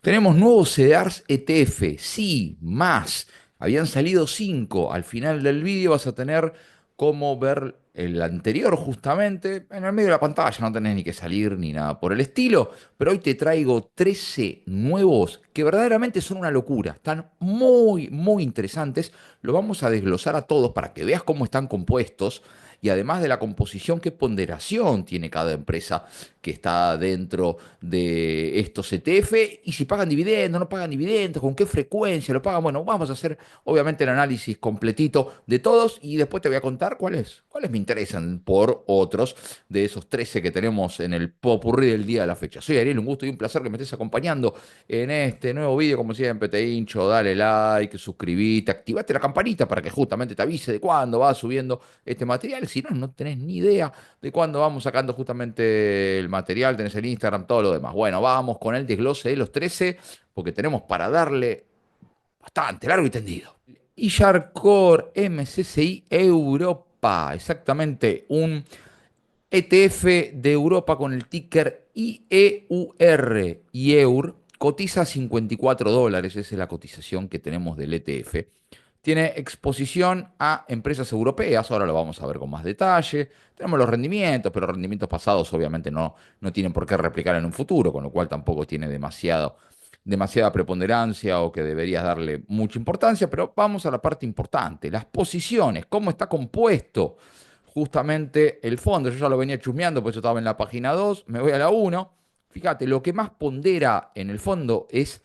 Tenemos nuevos CDRs ETF, sí, más. Habían salido 5. Al final del vídeo vas a tener cómo ver el anterior justamente. En el medio de la pantalla no tenés ni que salir ni nada por el estilo. Pero hoy te traigo 13 nuevos que verdaderamente son una locura. Están muy, muy interesantes. Lo vamos a desglosar a todos para que veas cómo están compuestos. Y además de la composición, qué ponderación tiene cada empresa que está dentro de estos ETF y si pagan dividendos, no pagan dividendos, con qué frecuencia lo pagan. Bueno, vamos a hacer obviamente el análisis completito de todos y después te voy a contar cuáles me interesan por otros de esos 13 que tenemos en el popurrí del día de la fecha. Soy Ariel, un gusto y un placer que me estés acompañando en este nuevo vídeo. Como siempre, te hincho, dale like, suscribite, activate la campanita para que justamente te avise de cuándo va subiendo este material. Si no, no tenés ni idea de cuándo vamos sacando justamente el material, tenés el Instagram, todo lo demás. Bueno, vamos con el desglose de los 13, porque tenemos para darle bastante largo y tendido. Core MSCI Europa, exactamente un ETF de Europa con el ticker IEUR, IEUR, cotiza $54, esa es la cotización que tenemos del ETF. Tiene exposición a empresas europeas, ahora lo vamos a ver con más detalle. Tenemos los rendimientos, pero los rendimientos pasados obviamente no tienen por qué replicar en un futuro, con lo cual tampoco tiene demasiada preponderancia o que deberías darle mucha importancia, pero vamos a la parte importante, las posiciones, cómo está compuesto justamente el fondo. Yo ya lo venía chusmeando, por eso estaba en la página 2, me voy a la uno. Fíjate, lo que más pondera en el fondo es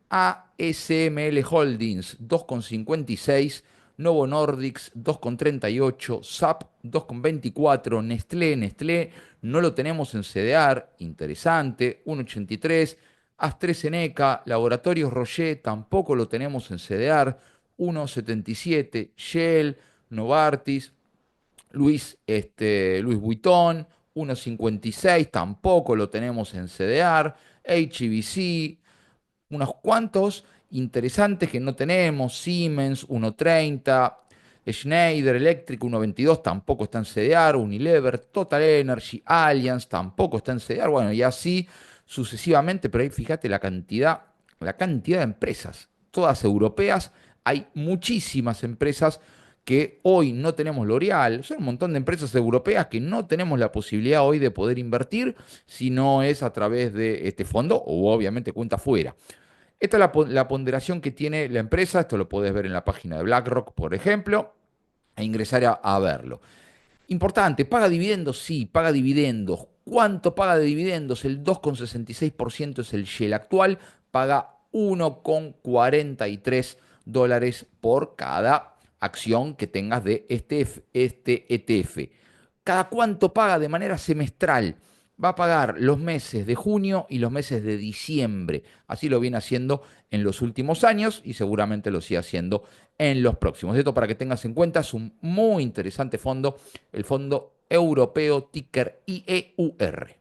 ASML Holdings 2,56, Novo Nordics 2,38, SAP 2,24, Nestlé no lo tenemos en CDR, interesante, 1,83, AstraZeneca, Laboratorios Rocher tampoco lo tenemos en CDR, 1,77, Shell, Novartis, Luis Vuitton, 1,56, tampoco lo tenemos en CDR, HBC, unos cuantos interesantes que no tenemos, Siemens 1,30, Schneider Electric 1,22, tampoco está en CDR, Unilever, Total Energy, Allianz, tampoco está en CDR, bueno, y así sucesivamente, pero ahí fíjate la cantidad de empresas, todas europeas, hay muchísimas empresas que hoy no tenemos L'Oreal, son un montón de empresas europeas que no tenemos la posibilidad hoy de poder invertir si no es a través de este fondo o obviamente cuenta fuera. Esta es la ponderación que tiene la empresa, esto lo podés ver en la página de BlackRock, por ejemplo, e ingresar a verlo. Importante, ¿paga dividendos? Sí, paga dividendos. ¿Cuánto paga de dividendos? El 2,66% es el Shell actual, paga 1,43 dólares por cada acción que tengas de este ETF. ¿Cada cuánto paga? De manera semestral. Va a pagar los meses de junio y los meses de diciembre. Así lo viene haciendo en los últimos años y seguramente lo sigue haciendo en los próximos. Esto para que tengas en cuenta, es un muy interesante fondo, el Fondo Europeo Ticker IEUR.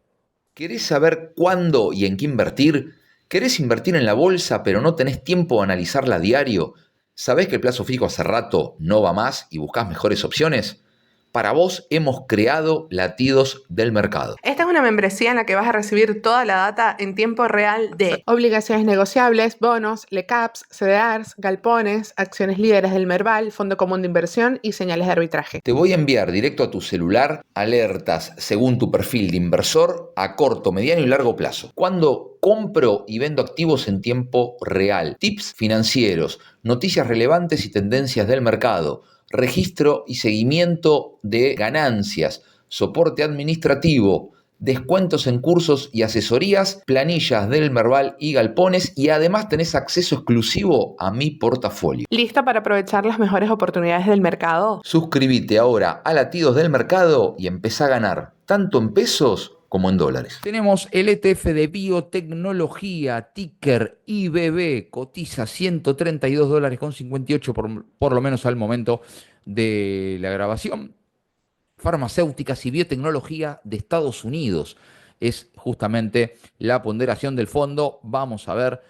¿Querés saber cuándo y en qué invertir? ¿Querés invertir en la bolsa pero no tenés tiempo de analizarla a diario? ¿Sabés que el plazo fijo hace rato no va más y buscás mejores opciones? Para vos hemos creado Latidos del Mercado. Esta es una membresía en la que vas a recibir toda la data en tiempo real de obligaciones negociables, bonos, LECAPs, CDRs, galpones, acciones líderes del Merval, Fondo Común de Inversión y señales de arbitraje. Te voy a enviar directo a tu celular alertas según tu perfil de inversor a corto, mediano y largo plazo. Cuando compro y vendo activos en tiempo real, tips financieros, noticias relevantes y tendencias del mercado, registro y seguimiento de ganancias, soporte administrativo, descuentos en cursos y asesorías, planillas del Merval y galpones y además tenés acceso exclusivo a mi portafolio. ¿Lista para aprovechar las mejores oportunidades del mercado? Suscríbete ahora a Latidos del Mercado y empezá a ganar, tanto en pesos como en dólares. Tenemos el ETF de biotecnología, ticker IBB, cotiza $132,58 por lo menos al momento de la grabación. Farmacéuticas y biotecnología de Estados Unidos. Es justamente la ponderación del fondo. Vamos a ver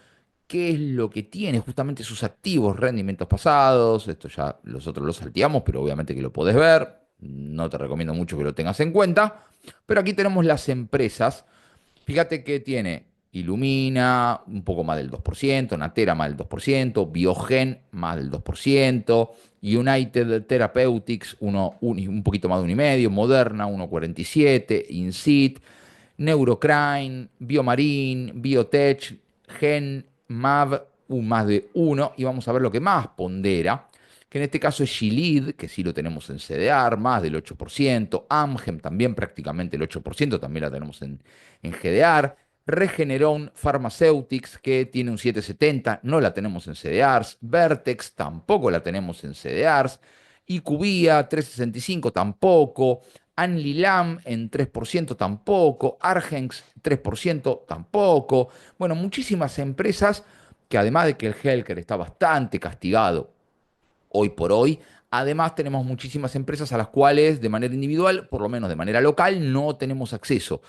qué es lo que tiene justamente sus activos, rendimientos pasados. Esto ya nosotros lo salteamos, pero obviamente que lo podés ver. No te recomiendo mucho que lo tengas en cuenta. Pero aquí tenemos las empresas. Fíjate que tiene Illumina, un poco más del 2%, Natera más del 2%, Biogen más del 2%, United Therapeutics un poquito más de 1,5%, Moderna 1,47%, Incid, Neurocrine, Biomarin, Biotech, Genmab, un más de 1, y vamos a ver lo que más pondera, que en este caso es Gilead, que sí lo tenemos en CDR, más del 8%, Amgen también prácticamente el 8%, también la tenemos en GDR, Regeneron Pharmaceutics, que tiene un 7,70, no la tenemos en CDRs, Vertex tampoco la tenemos en CDRs, IQVIA 3,65 tampoco, Anlilam en 3% tampoco, Argenx 3% tampoco. Bueno, muchísimas empresas que además de que el healthcare está bastante castigado hoy por hoy, además tenemos muchísimas empresas a las cuales de manera individual, por lo menos de manera local, no tenemos acceso.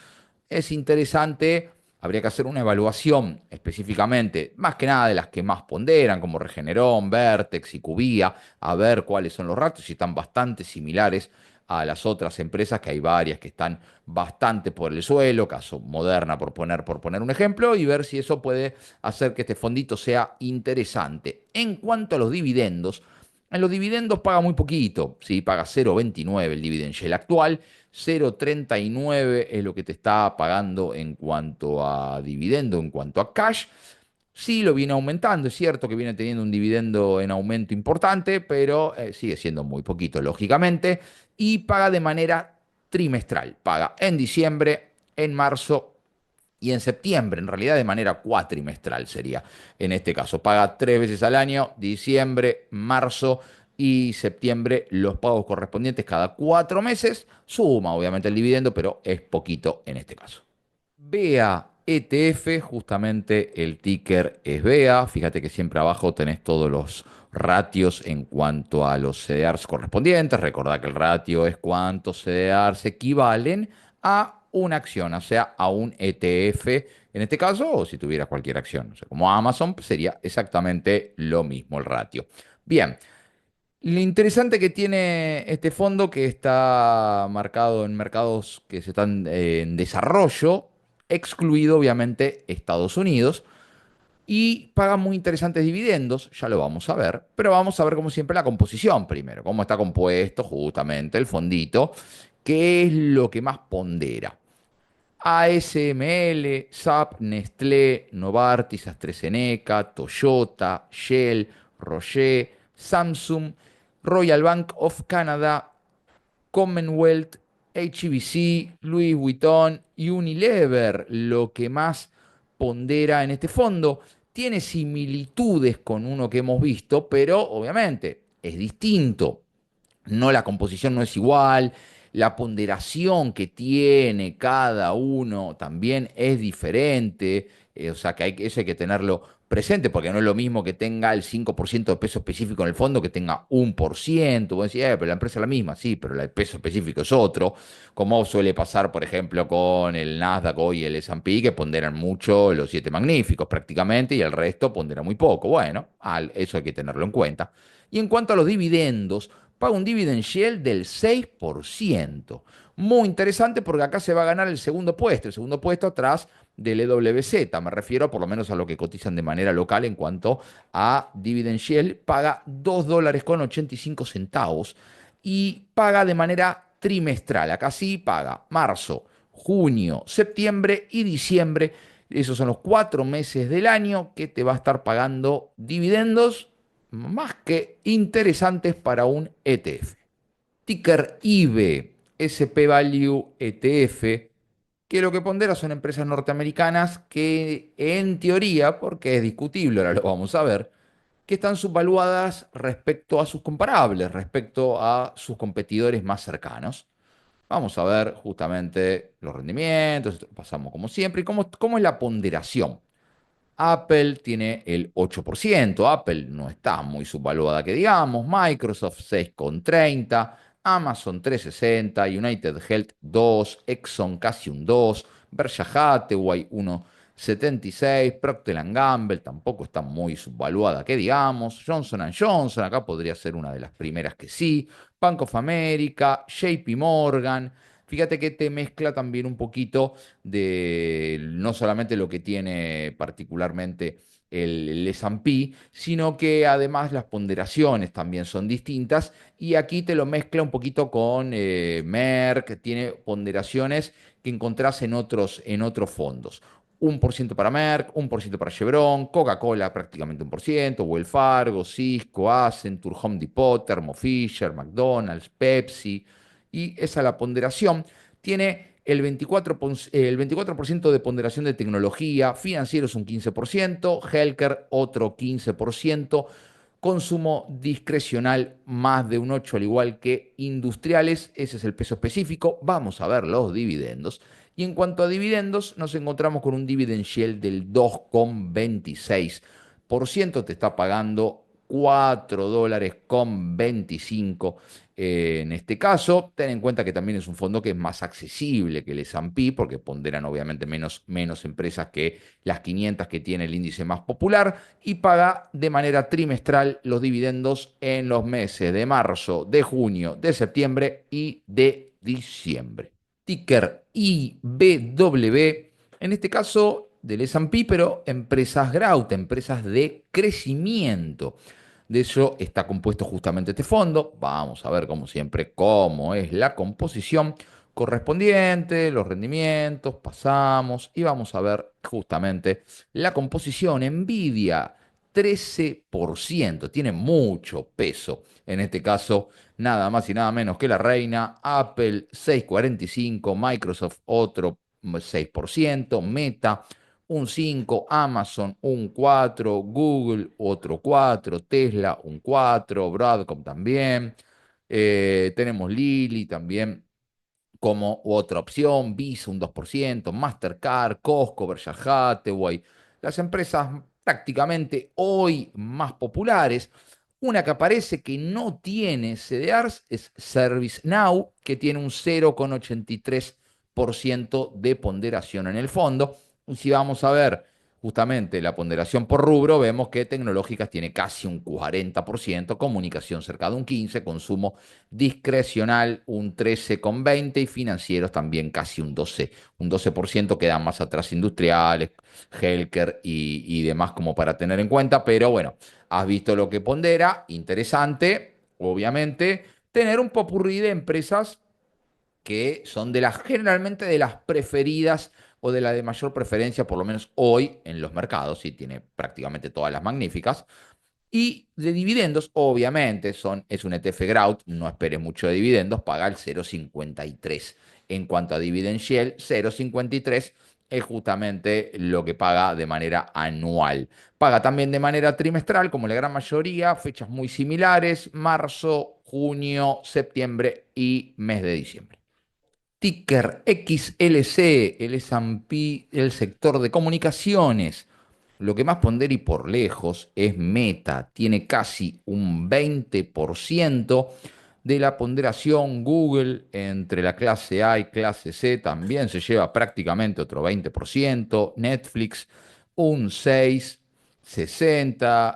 Es interesante, habría que hacer una evaluación específicamente, más que nada de las que más ponderan, como Regeneron, Vertex y Cubía, a ver cuáles son los ratios, si están bastante similares a las otras empresas, que hay varias que están bastante por el suelo, caso Moderna por poner un ejemplo, y ver si eso puede hacer que este fondito sea interesante. En cuanto a los dividendos, en los dividendos paga muy poquito, ¿sí? Paga 0,29 el dividend yield actual, 0,39 es lo que te está pagando en cuanto a dividendo, en cuanto a cash. Sí lo viene aumentando, es cierto que viene teniendo un dividendo en aumento importante, pero sigue siendo muy poquito, lógicamente, y paga de manera trimestral. Paga en diciembre, en marzo y en septiembre, en realidad de manera cuatrimestral sería. En este caso, paga 3 veces al año, diciembre, marzo y septiembre, los pagos correspondientes cada 4 meses. Suma obviamente el dividendo, pero es poquito en este caso. BEA ETF, justamente el ticker es BEA. Fíjate que siempre abajo tenés todos los ratios en cuanto a los CDRs correspondientes. Recordá que el ratio es cuántos CDRs equivalen a una acción, o sea, a un ETF en este caso, o si tuvieras cualquier acción, o sea, como Amazon, pues sería exactamente lo mismo el ratio. Bien, lo interesante que tiene este fondo, que está marcado en mercados que se están en desarrollo, excluido obviamente Estados Unidos, y paga muy interesantes dividendos, ya lo vamos a ver, pero vamos a ver como siempre la composición primero, cómo está compuesto justamente el fondito, qué es lo que más pondera. ASML, SAP, Nestlé, Novartis, AstraZeneca, Toyota, Shell, Rocher, Samsung, Royal Bank of Canada, Commonwealth, HBC, Louis Vuitton y Unilever, lo que más pondera en este fondo. Tiene similitudes con uno que hemos visto, pero obviamente es distinto. No, la composición no es igual, la ponderación que tiene cada uno también es diferente, o sea que eso hay que tenerlo presente, porque no es lo mismo que tenga el 5% de peso específico en el fondo que tenga 1%. Vos decís, pero la empresa es la misma, sí, pero el peso específico es otro, como suele pasar, por ejemplo, con el Nasdaq y el S&P, que ponderan mucho los siete magníficos prácticamente, y el resto pondera muy poco. Bueno, eso hay que tenerlo en cuenta. Y en cuanto a los dividendos, paga un dividend yield del 6%. Muy interesante porque acá se va a ganar el segundo puesto atrás del EWZ. Me refiero por lo menos a lo que cotizan de manera local en cuanto a dividend yield. Paga $2,85 y paga de manera trimestral. Acá sí paga marzo, junio, septiembre y diciembre. Esos son los 4 meses del año que te va a estar pagando dividendos más que interesantes para un ETF. Ticker IBE, SP Value ETF, que lo que pondera son empresas norteamericanas que en teoría, porque es discutible, ahora lo vamos a ver, que están subvaluadas respecto a sus comparables, respecto a sus competidores más cercanos. Vamos a ver justamente los rendimientos, pasamos como siempre, y cómo es la ponderación. Apple tiene el 8%, Apple no está muy subvaluada que digamos, Microsoft 6,30, Amazon 3,60, United Health 2, Exxon casi un 2, Berkshire Hathaway 1,76, Procter Gamble tampoco está muy subvaluada que digamos, Johnson Johnson acá podría ser una de las primeras que sí, Bank of America, JP Morgan, fíjate que te mezcla también un poquito de no solamente lo que tiene particularmente el S&P, sino que además las ponderaciones también son distintas y aquí te lo mezcla un poquito con Merck, tiene ponderaciones que encontrás en otros fondos. 1% para Merck, 1% para Chevron, Coca-Cola prácticamente 1%, Wells Fargo, Cisco, Accenture, Home Depot, Thermo Fisher, McDonald's, Pepsi, y esa es la ponderación. Tiene el 24% de ponderación de tecnología, financieros un 15%, healthcare otro 15%, consumo discrecional más de un 8%, al igual que industriales, ese es el peso específico. Vamos a ver los dividendos. Y en cuanto a dividendos, nos encontramos con un dividend yield del 2,26%, te está pagando $4,25 en este caso. Ten en cuenta que también es un fondo que es más accesible que el S&P, porque ponderan obviamente menos empresas que las 500 que tiene el índice más popular, y paga de manera trimestral los dividendos en los meses de marzo, de junio, de septiembre y de diciembre. Ticker IBW, en este caso del S&P, pero empresas growth, empresas de crecimiento. De eso está compuesto justamente este fondo. Vamos a ver, como siempre, cómo es la composición correspondiente, los rendimientos, pasamos y vamos a ver justamente la composición. Nvidia, 13%, tiene mucho peso. En este caso, nada más y nada menos que la reina. Apple, 6,45%, Microsoft, otro 6%, Meta, un 5%, Amazon un 4%, Google otro 4%, Tesla un 4%, Broadcom también. Tenemos Lilly también como otra opción, Visa un 2%, Mastercard, Costco, Berkshire Hathaway, las empresas prácticamente hoy más populares. Una que aparece que no tiene CDRs es ServiceNow, que tiene un 0,83% de ponderación en el fondo. Y si vamos a ver justamente la ponderación por rubro, vemos que tecnológicas tiene casi un 40%, comunicación cerca de un 15%, consumo discrecional un 13,20% y financieros también casi un 12%. Un 12% quedan más atrás industriales, healthcare y demás como para tener en cuenta, pero bueno, has visto lo que pondera, interesante, obviamente, tener un popurrí de empresas que son generalmente de las preferidas o de la de mayor preferencia, por lo menos hoy en los mercados, y tiene prácticamente todas las magníficas. Y de dividendos, obviamente, es un ETF Growth, no esperes mucho de dividendos, paga el 0,53. En cuanto a dividend yield, 0,53 es justamente lo que paga de manera anual. Paga también de manera trimestral, como la gran mayoría, fechas muy similares, marzo, junio, septiembre y mes de diciembre. Ticker XLC, el S&P, el sector de comunicaciones. Lo que más pondera y por lejos es Meta. Tiene casi un 20% de la ponderación. Google entre la clase A y clase C también se lleva prácticamente otro 20%. Netflix un 6,60%.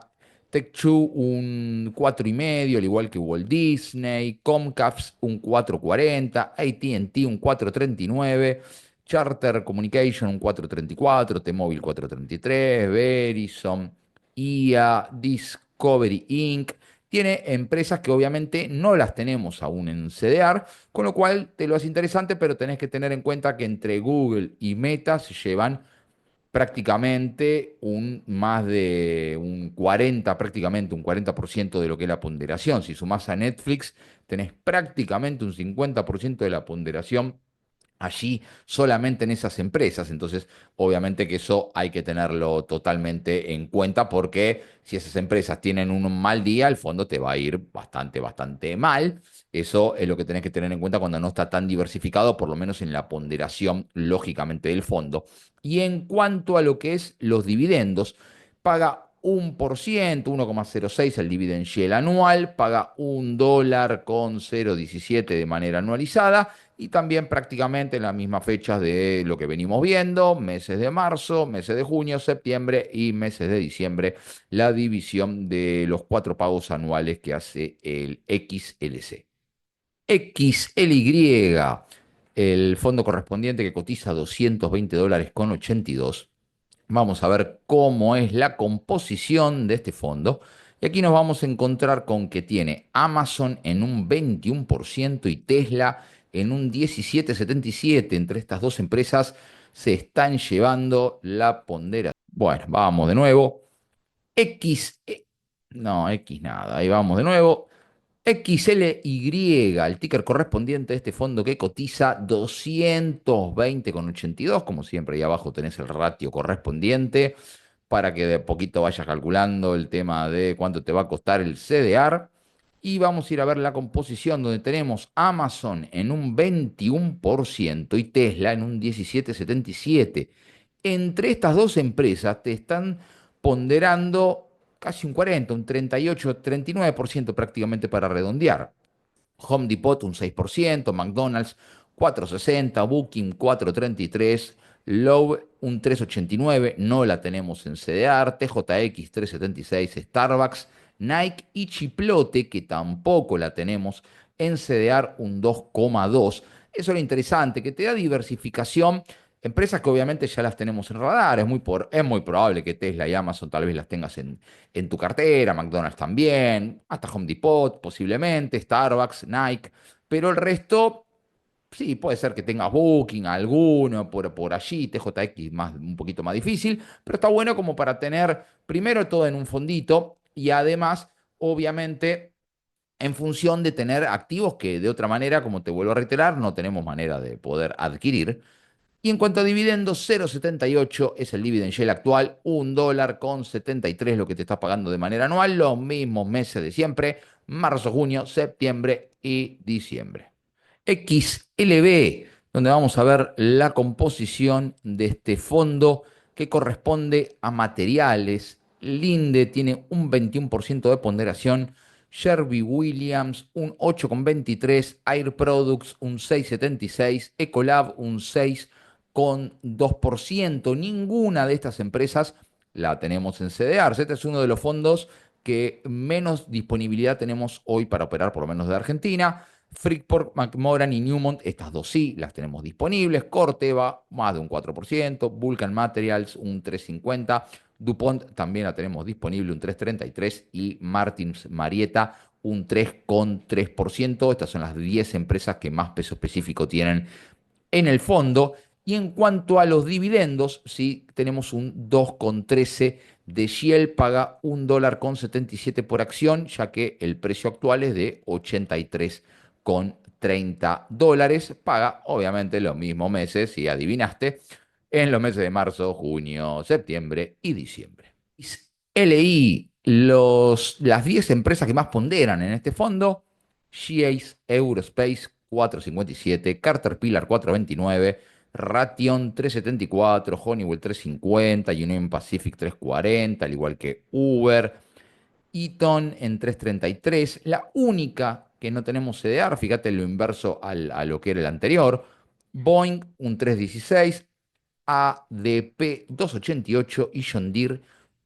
Tech2 un 4,5%, al igual que Walt Disney. Comcast un 4,40%. AT&T un 4,39%. Charter Communication un 4,34%, T-Mobile 4,33%, Verizon, IA, Discovery Inc. Tiene empresas que obviamente no las tenemos aún en CDR, con lo cual te lo hace interesante, pero tenés que tener en cuenta que entre Google y Meta se llevan prácticamente más de un 40, prácticamente un 40% de lo que es la ponderación. Si sumás a Netflix, tenés prácticamente un 50% de la ponderación allí solamente en esas empresas. Entonces, obviamente que eso hay que tenerlo totalmente en cuenta porque si esas empresas tienen un mal día, el fondo te va a ir bastante mal. Eso es lo que tenés que tener en cuenta cuando no está tan diversificado, por lo menos en la ponderación, lógicamente, del fondo. Y en cuanto a lo que es los dividendos, paga 1%, 1,06 el dividend yield anual, paga $1,017 de manera anualizada y también prácticamente en las mismas fechas de lo que venimos viendo, meses de marzo, meses de junio, septiembre y meses de diciembre, la división de los 4 pagos anuales que hace el XLC. XLY, el fondo correspondiente que cotiza $220,82. Vamos a ver cómo es la composición de este fondo. Y aquí nos vamos a encontrar con que tiene Amazon en un 21% y Tesla en un 17,77. Entre estas dos empresas se están llevando la ponderación. Bueno, vamos de nuevo. X, no, X nada. Ahí vamos de nuevo. XLY, el ticker correspondiente a este fondo que cotiza 220,82. Como siempre, ahí abajo tenés el ratio correspondiente para que de poquito vayas calculando el tema de cuánto te va a costar el CDR. Y vamos a ir a ver la composición donde tenemos Amazon en un 21% y Tesla en un 17,77. Entre estas dos empresas te están ponderando casi un 40, un 38, 39% prácticamente para redondear. Home Depot un 6%, McDonald's 4,60, Booking 4,33, Lowe un 3,89, no la tenemos en CDR, TJX 3,76, Starbucks, Nike y Chiplote, que tampoco la tenemos en CDR, un 2,2. Eso es lo interesante, que te da diversificación. Empresas que obviamente ya las tenemos en radar, es muy probable que Tesla y Amazon tal vez las tengas en tu cartera, McDonald's también, hasta Home Depot posiblemente, Starbucks, Nike, pero el resto, sí, puede ser que tengas Booking, alguno por allí, TJX más, un poquito más difícil, pero está bueno como para tener primero todo en un fondito y además, obviamente, en función de tener activos que de otra manera, como te vuelvo a reiterar, no tenemos manera de poder adquirir. Y en cuanto a dividendos, 0,78 es el dividend yield actual, $1,73 lo que te estás pagando de manera anual, los mismos meses de siempre, marzo, junio, septiembre y diciembre. XLB, donde vamos a ver la composición de este fondo que corresponde a materiales. Linde tiene un 21% de ponderación, Sherwin Williams un 8,23, Air Products un 6,76, Ecolab un 6,2%. Ninguna de estas empresas la tenemos en CDR. Este es uno de los fondos que menos disponibilidad tenemos hoy para operar, por lo menos de Argentina. Freeport, McMoran y Newmont, estas dos sí, las tenemos disponibles. Corteva, más de un 4%. Vulcan Materials, un 3,50%. DuPont también la tenemos disponible, un 3,33%. Y Martins Marietta, un 3,3%. Estas son las 10 empresas que más peso específico tienen en el fondo. Y en cuanto a los dividendos, sí, tenemos un 2,13 de Shell, paga $1,77 por acción, ya que el precio actual es de $83,30. Paga, obviamente, los mismos meses, si adivinaste, en los meses de marzo, junio, septiembre y diciembre. LI, las 10 empresas que más ponderan en este fondo: GACE, Eurospace 4,57, Caterpillar 4,29, Ration 3,74, Honeywell 3,50, Union Pacific 3,40, al igual que Uber, Eaton en 3,33. La única que no tenemos CDR, fíjate lo inverso a lo que era el anterior, Boeing un 3,16, ADP 2,88 y John Deere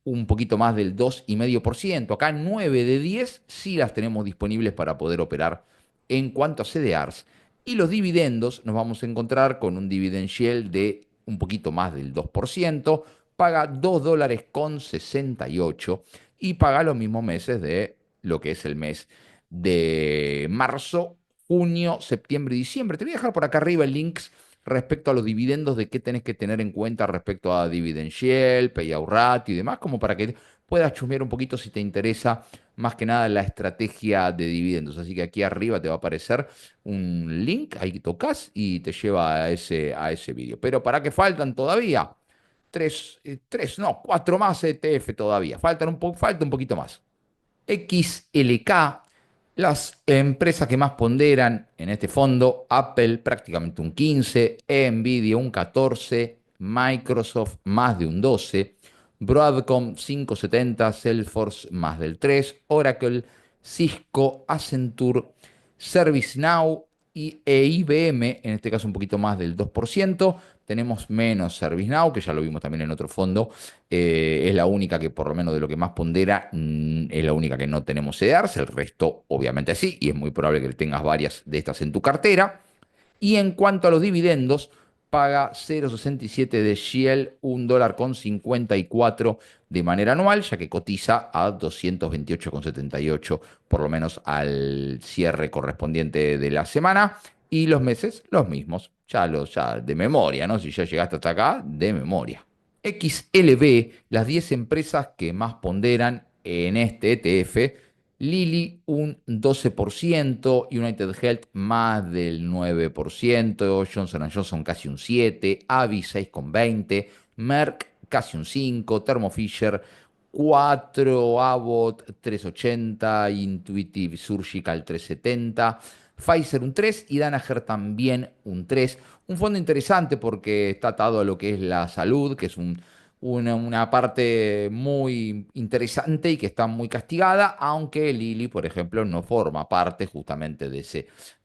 un poquito más del 2,5%. Acá 9 de 10 sí las tenemos disponibles para poder operar en cuanto a CDRs. Y los dividendos nos vamos a encontrar con un dividend yield de un poquito más del 2%, paga $2,68 y paga los mismos meses de lo que es el mes de marzo, junio, septiembre y diciembre. Te voy a dejar por acá arriba el links respecto a los dividendos de qué tenés que tener en cuenta respecto a dividend yield, payout ratio y demás, como para que puedas chusmear un poquito si te interesa más que nada la estrategia de dividendos. Así que aquí arriba te va a aparecer un link, ahí tocas y te lleva a ese vídeo. Pero ¿para qué faltan todavía? No, cuatro más ETF todavía. Falta un poquito más. XLK, las empresas que más ponderan en este fondo: Apple prácticamente un 15, Nvidia un 14, Microsoft más de un 12, Broadcom 5,70, Salesforce más del 3, Oracle, Cisco, Accenture, ServiceNow e IBM, en este caso un poquito más del 2%. Tenemos menos ServiceNow, que ya lo vimos también en otro fondo. Es la única que, por lo menos de lo que más pondera, es la única que no tenemos CDRs. El resto, obviamente, sí, y es muy probable que tengas varias de estas en tu cartera. Y en cuanto a los dividendos, paga 0,67 de Shell, $1,54 de manera anual, ya que cotiza a 228,78, por lo menos al cierre correspondiente de la semana. Y los meses, los mismos. Ya de memoria, ¿no? Si ya llegaste hasta acá, de memoria. XLB, las 10 empresas que más ponderan en este ETF. Lilly un 12%, United Health más del 9%, Johnson Johnson casi un 7%, Avi 6,20%, Merck casi un 5%, Thermo Fisher 4%, Abbott 3,80%, Intuitive Surgical 3,70%, Pfizer un 3% y Danaher también un 3%. Un fondo interesante porque está atado a lo que es la salud, que es una parte muy interesante y que está muy castigada, aunque Lilly, por ejemplo, no forma parte justamente de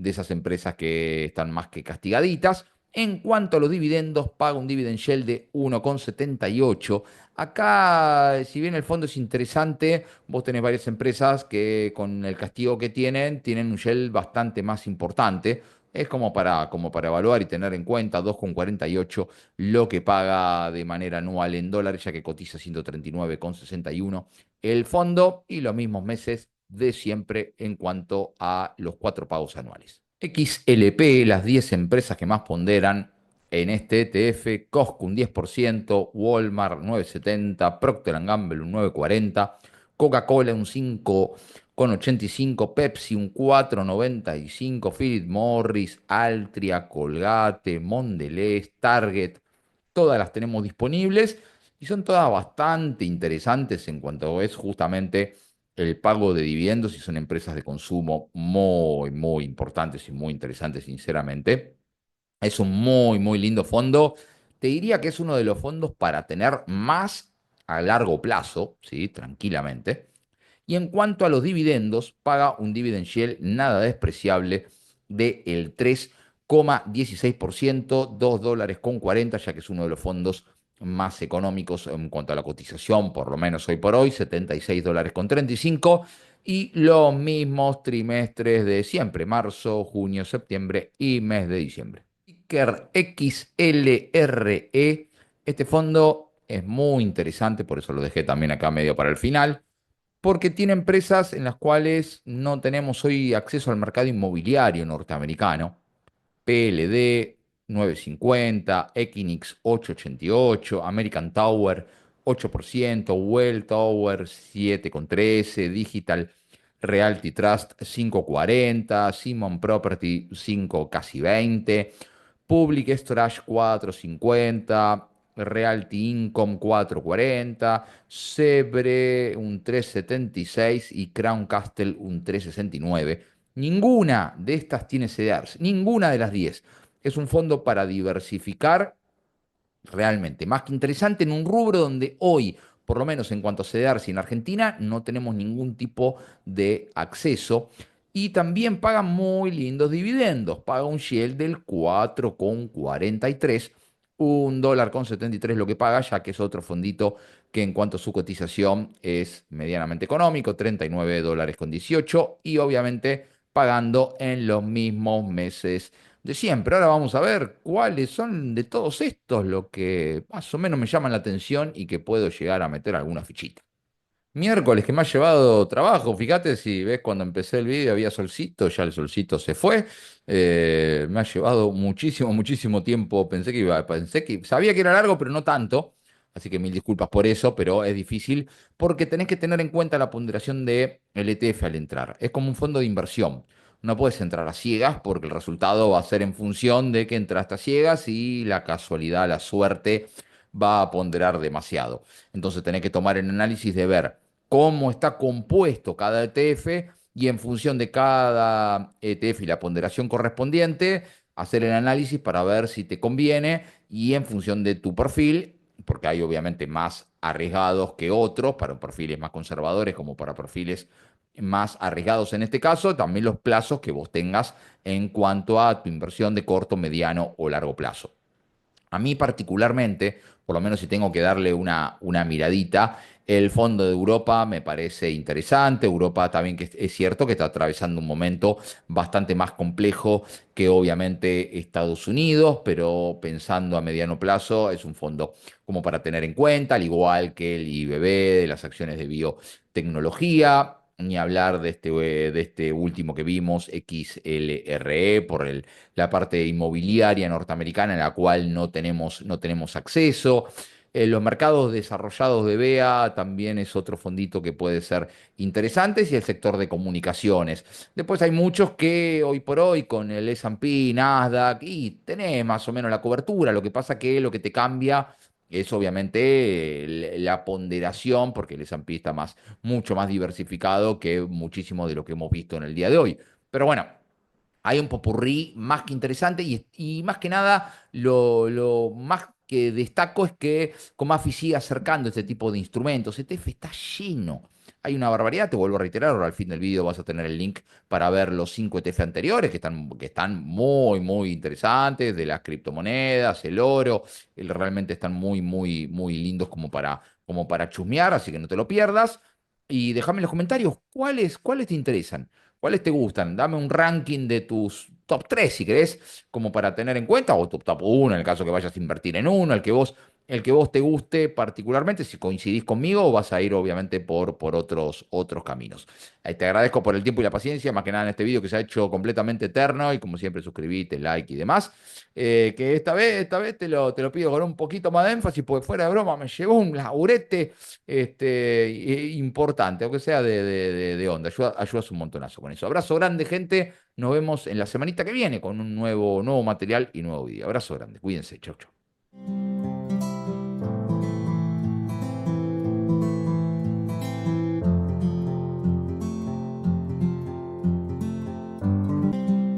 esas empresas que están más que castigaditas. En cuanto a los dividendos, paga un dividend yield de 1,78. Acá, si bien el fondo es interesante, vos tenés varias empresas que con el castigo que tienen un yield bastante más importante. Es como para evaluar y tener en cuenta 2,48 lo que paga de manera anual en dólares, ya que cotiza 139,61 el fondo y los mismos meses de siempre en cuanto a los 4 pagos anuales. XLP, las 10 empresas que más ponderan en este ETF: Costco un 10%, Walmart 9,70, Procter Gamble un 9,40, Coca-Cola un 5,85, Pepsi un 4,95, Philip Morris, Altria, Colgate, Mondelez, Target. Todas las tenemos disponibles y son todas bastante interesantes en cuanto es justamente el pago de dividendos, y son empresas de consumo muy, muy importantes y muy interesantes, sinceramente. Es un muy, muy lindo fondo. Te diría que es uno de los fondos para tener más a largo plazo, ¿sí? Tranquilamente. Y en cuanto a los dividendos, paga un dividend yield nada despreciable del 3,16%, $2,40, ya que es uno de los fondos más económicos en cuanto a la cotización, por lo menos hoy por hoy, $76,35, y los mismos trimestres de siempre: marzo, junio, septiembre y mes de diciembre. Ticker XLRE, este fondo es muy interesante, por eso lo dejé también acá medio para el final, porque tiene empresas en las cuales no tenemos hoy acceso al mercado inmobiliario norteamericano. PLD 9,50, Equinix 8,88, American Tower 8%, Well Tower 7,13, Digital Realty Trust 5,40, Simon Property 5, casi 20, Public Storage 4,50, Realty Income 4,40, Sebre un 3,76 y Crown Castle un 3,69. Ninguna de estas tiene CDRs, ninguna de las 10. Es un fondo para diversificar realmente más que interesante en un rubro donde hoy, por lo menos en cuanto a CDRs en Argentina, no tenemos ningún tipo de acceso. Y también paga muy lindos dividendos. Paga un yield del 4,43, $1,73 lo que paga, ya que es otro fondito que en cuanto a su cotización es medianamente económico, $39,18, y obviamente pagando en los mismos meses de siempre. Ahora vamos a ver cuáles son de todos estos lo que más o menos me llaman la atención y que puedo llegar a meter alguna fichita. Miércoles que me ha llevado trabajo, fíjate, si ves, cuando empecé el vídeo había solcito, ya el solcito se fue. Me ha llevado muchísimo, muchísimo tiempo. Pensé que sabía que era largo, pero no tanto. Así que mil disculpas por eso, pero es difícil porque tenés que tener en cuenta la ponderación del ETF al entrar. Es como un fondo de inversión. No puedes entrar a ciegas porque el resultado va a ser en función de que entraste a ciegas y la casualidad, la suerte va a ponderar demasiado. Entonces tenés que tomar el análisis de ver cómo está compuesto cada ETF, y en función de cada ETF y la ponderación correspondiente, hacer el análisis para ver si te conviene, y en función de tu perfil, porque hay obviamente más arriesgados que otros, para perfiles más conservadores como para perfiles más arriesgados en este caso, también los plazos que vos tengas en cuanto a tu inversión de corto, mediano o largo plazo. A mí particularmente, por lo menos si tengo que darle una miradita, El fondo de Europa me parece interesante. Europa también que es cierto que está atravesando un momento bastante más complejo que obviamente Estados Unidos, pero pensando a mediano plazo es un fondo como para tener en cuenta, al igual que el IBB de las acciones de biotecnología. Ni hablar de este último que vimos, XLRE, por la parte inmobiliaria norteamericana en la cual no tenemos acceso. Los mercados desarrollados de BEA también es otro fondito que puede ser interesante, y el sector de comunicaciones. Después hay muchos que hoy por hoy con el S&P, Nasdaq, y tenés más o menos la cobertura. Lo que pasa que lo que te cambia es obviamente la ponderación, porque el S&P está mucho más diversificado que muchísimo de lo que hemos visto en el día de hoy. Pero bueno, hay un popurrí más que interesante, y más que nada lo más que destaco es que Comafi sigue acercando este tipo de instrumentos. ETF está lleno. Hay una barbaridad, te vuelvo a reiterar, ahora al fin del video vas a tener el link para ver los 5 ETF anteriores que están muy, muy interesantes, de las criptomonedas, el oro, realmente están muy, muy, muy lindos como para chusmear, así que no te lo pierdas. Y déjame en los comentarios cuáles te interesan. ¿Cuáles te gustan? Dame un ranking de tus top 3 si querés, como para tener en cuenta, o tu top 1 en el caso que vayas a invertir en uno, el que vos te guste particularmente, si coincidís conmigo, o vas a ir obviamente por otros caminos. Te agradezco por el tiempo y la paciencia, más que nada en este video que se ha hecho completamente eterno, y como siempre suscribite, like y demás. Que esta vez te lo pido con un poquito más de énfasis, porque fuera de broma me llevó un laburete importante, aunque sea de onda. Ayudas un montonazo con eso. Abrazo grande, gente. Nos vemos en la semanita que viene con un nuevo material y nuevo video. Abrazo grande. Cuídense. Chau, chau.